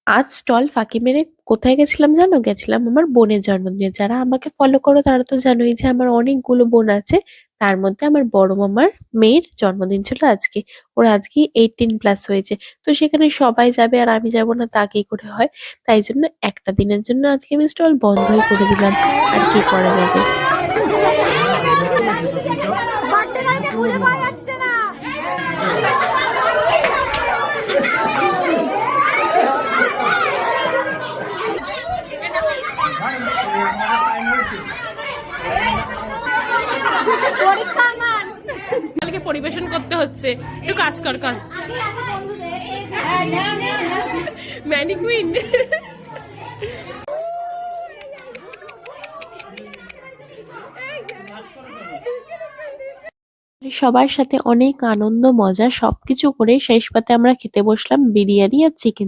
আজ স্টল ফাঁকি মেরে কোথায় গেছিলাম জানো? গেছিলাম আমার বোনের জন্মদিনে। যারা আমাকে ফলো করো তারা তো জানোই যে আমার অনেকগুলো বোন আছে। তার মধ্যে আমার বড় মামার মেয়ের জন্মদিন ছিল আজকে। ওর আজকে 18+ হয়েছে। তো সেখানে সবাই যাবে আর আমি যাব না, তা কি করে হয়? তাই জন্য একটা দিনের জন্য আজকে আমি স্টল বন্ধই করে দিলাম। আর কি করা যাবে। কালকে পরিবেশন করতে হচ্ছে, একটু কাজ কর কাজ। ম্যানিকুইন। সবার সাথে অনেক আনন্দ মজা সবকিছু করে শেষ পাতে আমরা খেতে বসলাম বিরিয়ানি আর চিকেন।